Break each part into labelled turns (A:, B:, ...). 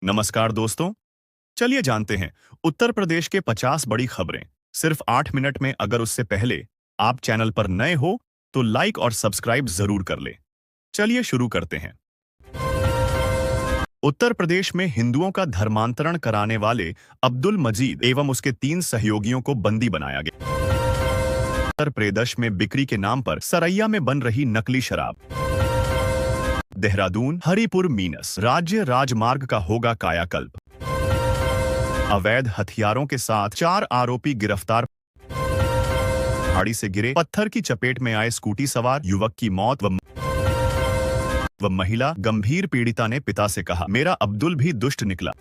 A: नमस्कार दोस्तों, चलिए जानते हैं उत्तर प्रदेश के 50 बड़ी खबरें सिर्फ 8 मिनट में। अगर उससे पहले आप चैनल पर नए हो तो लाइक और सब्सक्राइब जरूर कर ले। चलिए शुरू करते हैं। उत्तर प्रदेश में हिंदुओं का धर्मांतरण कराने वाले अब्दुल मजीद एवं उसके 3 सहयोगियों को बंदी बनाया गया। उत्तर प्रदेश में बिक्री के नाम पर सरैया में बन रही नकली शराब। देहरादून हरिपुर मीनस राज्य राजमार्ग का होगा कायाकल्प। अवैध हथियारों के साथ 4 आरोपी गिरफ्तार। पहाड़ी से गिरे पत्थर की चपेट में आए स्कूटी सवार युवक की मौत व महिला गंभीर पीड़िता ने पिता से कहा, मेरा अब्दुल भी दुष्ट निकला।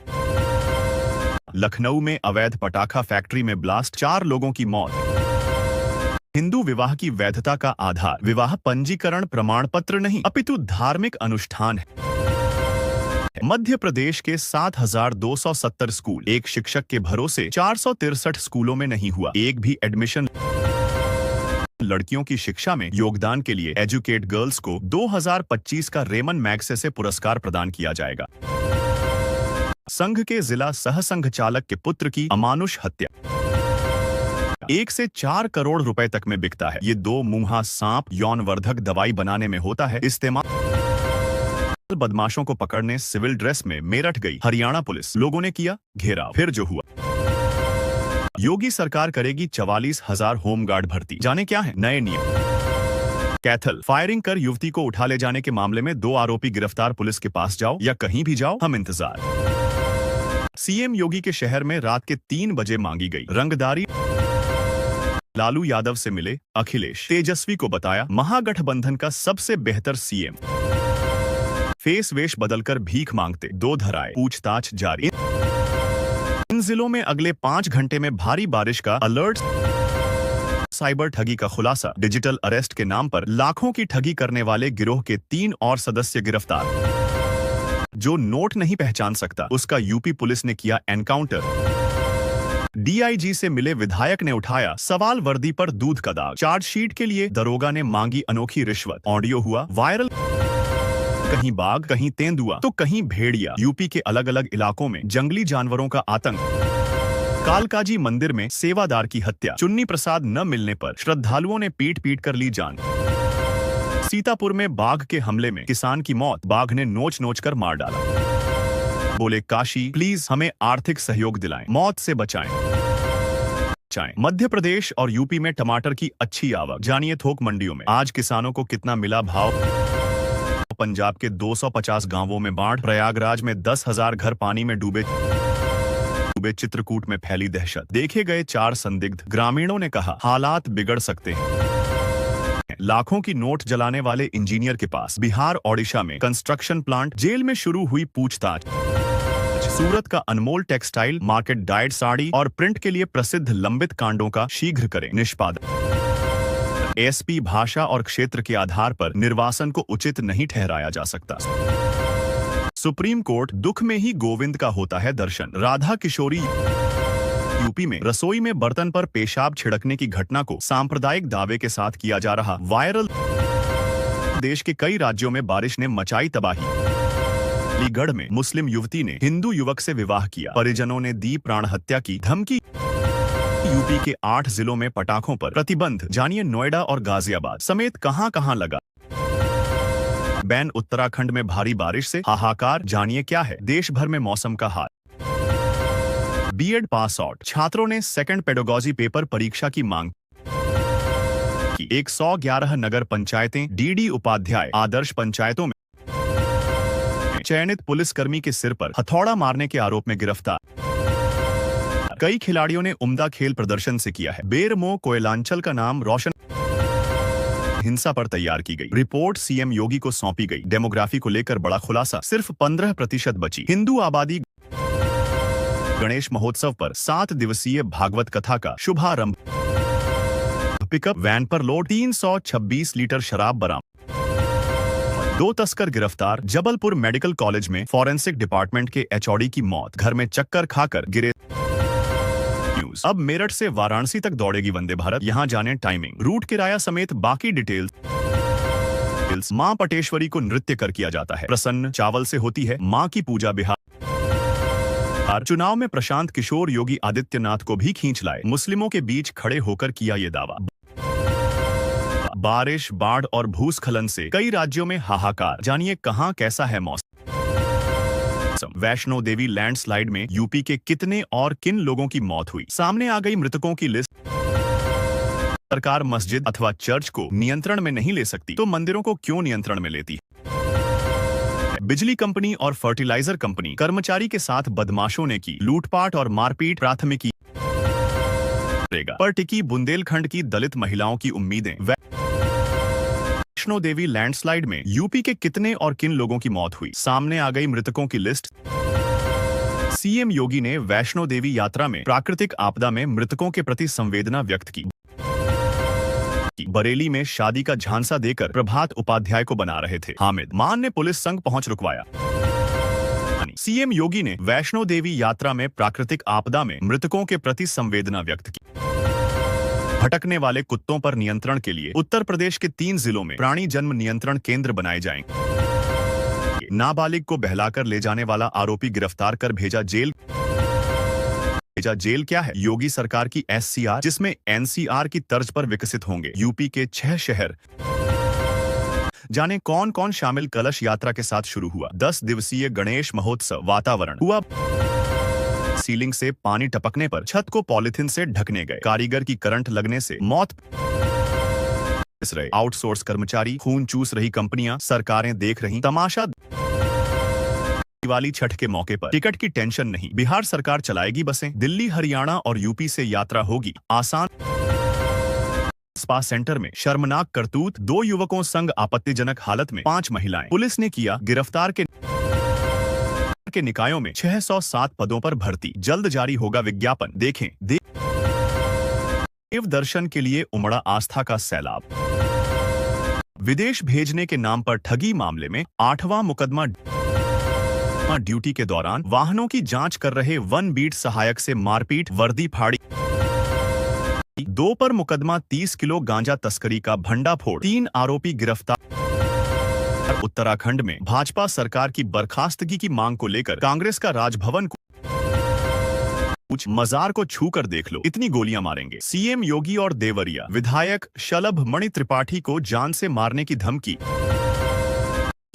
A: लखनऊ में अवैध पटाखा फैक्ट्री में ब्लास्ट, 4 लोगों की मौत। हिंदू विवाह की वैधता का आधार विवाह पंजीकरण प्रमाण पत्र नहीं अपितु धार्मिक अनुष्ठान है। मध्य प्रदेश के 7,270 स्कूल, एक शिक्षक के भरोसे 463 स्कूलों में नहीं हुआ एक भी एडमिशन। लड़कियों की शिक्षा में योगदान के लिए एजुकेट गर्ल्स को 2025 का रेमन मैग्सेसे पुरस्कार प्रदान किया जाएगा। संघ के जिला सह संघ चालक के पुत्र की अमानुष हत्या। 1 से 4 करोड़ रुपए तक में बिकता है ये 2 मुंहा सांप। यौनवर्धक दवाई बनाने में होता है इस्तेमाल। बदमाशों को पकड़ने सिविल ड्रेस में मेरठ गई हरियाणा पुलिस, लोगों ने किया घेराव, फिर जो हुआ। योगी सरकार करेगी 44,000 होमगार्ड भर्ती, जाने क्या है नए नियम। कैथल फायरिंग कर युवती को उठा ले जाने के मामले में 2 आरोपी गिरफ्तार। पुलिस के पास जाओ या कहीं भी जाओ, हम इंतजार। सीएम योगी के शहर में रात के 3 बजे मांगी गई रंगदारी। लालू यादव से मिले अखिलेश, तेजस्वी को बताया महागठबंधन का सबसे बेहतर सीएम। फेस वेश बदलकर भीख मांगते 2 धराए, पूछताछ जारी। इन जिलों में अगले 5 घंटे में भारी बारिश का अलर्ट। साइबर ठगी का खुलासा, डिजिटल अरेस्ट के नाम पर लाखों की ठगी करने वाले गिरोह के 3 और सदस्य गिरफ्तार। जो नोट नहीं पहचान सकता उसका यूपी पुलिस ने किया एनकाउंटर। डीआईजी से मिले विधायक ने उठाया सवाल, वर्दी पर दूध का दाग। चार्जशीट के लिए दरोगा ने मांगी अनोखी रिश्वत, ऑडियो हुआ वायरल। कहीं बाघ, कहीं तेंदुआ तो कहीं भेड़िया। यूपी के अलग अलग इलाकों में जंगली जानवरों का आतंक। कालकाजी मंदिर में सेवादार की हत्या, चुन्नी प्रसाद न मिलने पर श्रद्धालुओं ने पीट पीट कर ली जान। सीतापुर में बाघ के हमले में किसान की मौत, बाघ ने नोच नोच कर मार डाला। बोले काशी प्लीज हमें आर्थिक सहयोग दिलाएं, मौत से बचाएं। मध्य प्रदेश और यूपी में टमाटर की अच्छी आवक, जानिए थोक मंडियों में आज किसानों को कितना मिला भाव। पंजाब के 250 गांवों में बाढ़, प्रयागराज में 10,000 घर पानी में डूबे। चित्रकूट में फैली दहशत, देखे गए 4 संदिग्ध, ग्रामीणों ने कहा हालात बिगड़ सकते हैं। लाखों की नोट जलाने वाले इंजीनियर के पास बिहार ओडिशा में कंस्ट्रक्शन प्लांट, जेल में शुरू हुई पूछताछ। सूरत का अनमोल टेक्सटाइल मार्केट डाइड साड़ी और प्रिंट के लिए प्रसिद्ध लंबित कांडों का शीघ्र करें निष्पादन। एसपी भाषा और क्षेत्र के आधार पर निर्वासन को उचित नहीं ठहराया जा सकता। सुप्रीम कोर्ट, दुख में ही गोविंद का होता है दर्शन। राधा किशोरी। यूपी में रसोई में बर्तन पर पेशाब छिड़कने की घटना को सांप्रदायिक दावे के साथ किया जा रहा वायरल। देश के कई राज्यों में बारिश ने मचाई तबाही। अलीगढ़ में मुस्लिम युवती ने हिंदू युवक से विवाह किया, परिजनों ने दी प्राण हत्या की धमकी। यूपी के 8 जिलों में पटाखों पर प्रतिबंध, जानिए नोएडा और गाजियाबाद समेत कहां-कहां लगा बैन। उत्तराखंड में भारी बारिश से हाहाकार, जानिए क्या है देश भर में मौसम का हाल। बीएड पास आउट छात्रों ने सेकंड पेडागोजी पेपर परीक्षा की मांग की। 111 नगर पंचायतें डीडी उपाध्याय आदर्श पंचायतों में चयनित पुलिसकर्मी के सिर पर हथौड़ा मारने के आरोप में गिरफ्तार। कई खिलाड़ियों ने उम्दा खेल प्रदर्शन से किया है बेरमो कोयलांचल का नाम रोशन। हिंसा पर तैयार की गई रिपोर्ट सीएम योगी को सौंपी गई। डेमोग्राफी को लेकर बड़ा खुलासा, सिर्फ 15% बची हिंदू आबादी। गणेश महोत्सव पर 7 दिवसीय भागवत कथा का शुभारंभ। पिकअप वैन पर लोड 326 लीटर शराब बरामद। 2 तस्कर गिरफ्तार। जबलपुर मेडिकल कॉलेज में फॉरेंसिक डिपार्टमेंट के एचओडी की मौत, घर में चक्कर खाकर गिरे। न्यूज, अब मेरठ से वाराणसी तक दौड़ेगी वंदे भारत, यहां जाने टाइमिंग, रूट किराया समेत बाकी डिटेल्स। मां पटेश्वरी को नृत्य कर किया जाता है प्रसन्न, चावल से होती है मां की पूजा। बिहार चुनाव में प्रशांत किशोर योगी आदित्यनाथ को भी खींच लाए, मुस्लिमों के बीच खड़े होकर किया ये दावा। बारिश, बाढ़ और भूस्खलन से कई राज्यों में हाहाकार, जानिए कहां कैसा है मौसम। वैष्णो देवी लैंडस्लाइड में यूपी के कितने और किन लोगों की मौत हुई, सामने आ गई मृतकों की लिस्ट। सरकार मस्जिद अथवा चर्च को नियंत्रण में नहीं ले सकती तो मंदिरों को क्यों नियंत्रण में लेती है। बिजली कंपनी और फर्टिलाइजर कंपनी कर्मचारी के साथ बदमाशों ने की लूटपाट और मारपीट, प्राथमिकी पर टिकी बुंदेलखंड की दलित महिलाओं की उम्मीदें। वैष्णो देवी लैंडस्लाइड में यूपी के कितने और किन लोगों की मौत हुई, सामने आ गई मृतकों की लिस्ट। सीएम योगी ने वैष्णो देवी यात्रा में प्राकृतिक आपदा में मृतकों के प्रति संवेदना व्यक्त की। बरेली में शादी का झांसा देकर प्रभात उपाध्याय को बना रहे थे हामिद, मान ने पुलिस संग पहुंच रुकवाया। सीएम योगी ने वैष्णो देवी यात्रा में प्राकृतिक आपदा में मृतकों के प्रति संवेदना व्यक्त की। भटकने वाले कुत्तों पर नियंत्रण के लिए उत्तर प्रदेश के 3 जिलों में प्राणी जन्म नियंत्रण केंद्र बनाए जाएंगे। नाबालिग को बहलाकर ले जाने वाला आरोपी गिरफ्तार कर भेजा जेल। जेल क्या है, योगी सरकार की एससीआर, जिसमें एनसीआर की तर्ज पर विकसित होंगे यूपी के 6 शहर। जाने कौन कौन शामिल। कलश यात्रा के साथ शुरू हुआ 10 दिवसीय गणेश महोत्सव, वातावरण हुआ सीलिंग से पानी टपकने पर छत को पॉलिथीन से ढकने गए, कारीगर की करंट लगने से मौत। आउटसोर्स कर्मचारी, खून चूस रही कंपनियां, सरकारें देख रही तमाशा। दिवाली छठ के मौके पर टिकट की टेंशन नहीं, बिहार सरकार चलाएगी बसें। दिल्ली, हरियाणा और यूपी से यात्रा होगी आसान। स्पा सेंटर में शर्मनाक करतूत, 2 युवकों संग आपत्तिजनक हालत में 5 महिलाएं, पुलिस ने किया गिरफ्तार। के निकायों में 607 पदों पर भर्ती, जल्द जारी होगा विज्ञापन। देखें देव दर्शन के लिए उमड़ा आस्था का सैलाब। विदेश भेजने के नाम पर ठगी मामले में 8वां मुकदमा। ड्यूटी के दौरान वाहनों की जांच कर रहे वन बीट सहायक से मारपीट, वर्दी फाड़ी। 2 पर मुकदमा, 30 किलो गांजा तस्करी का भंडाफोड़, 3 आरोपी गिरफ्तार। उत्तराखंड में भाजपा सरकार की बर्खास्तगी की मांग को लेकर कांग्रेस का राजभवन को मजार को छू कर देख लो, इतनी गोलियां मारेंगे। सीएम योगी और देवरिया विधायक शलभ मणि त्रिपाठी को जान से मारने की धमकी।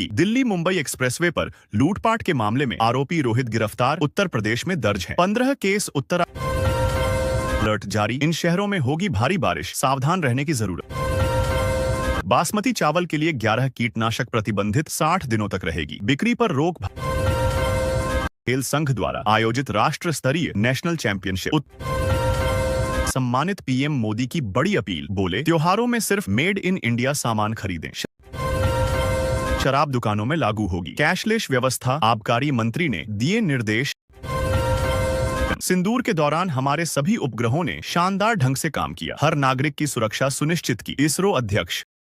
A: दिल्ली मुंबई एक्सप्रेसवे पर लूटपाट के मामले में आरोपी रोहित गिरफ्तार, उत्तर प्रदेश में दर्ज है 15 केस। अलर्ट जारी, इन शहरों में होगी भारी बारिश, सावधान रहने की जरूरत। बासमती चावल के लिए 11 कीटनाशक प्रतिबंधित, 60 दिनों तक रहेगी बिक्री पर रोक। खेल संघ द्वारा आयोजित राष्ट्र स्तरीय नेशनल चैंपियनशिप, सम्मानित पीएम मोदी की बड़ी अपील, बोले त्योहारों में सिर्फ मेड इन इंडिया सामान खरीदें। शराब दुकानों में लागू होगी कैशलेस व्यवस्था, आबकारी मंत्री ने दिए निर्देश। सिंदूर के दौरान हमारे सभी उपग्रहों ने शानदार ढंग से काम किया, हर नागरिक की सुरक्षा सुनिश्चित की, इसरो अध्यक्ष।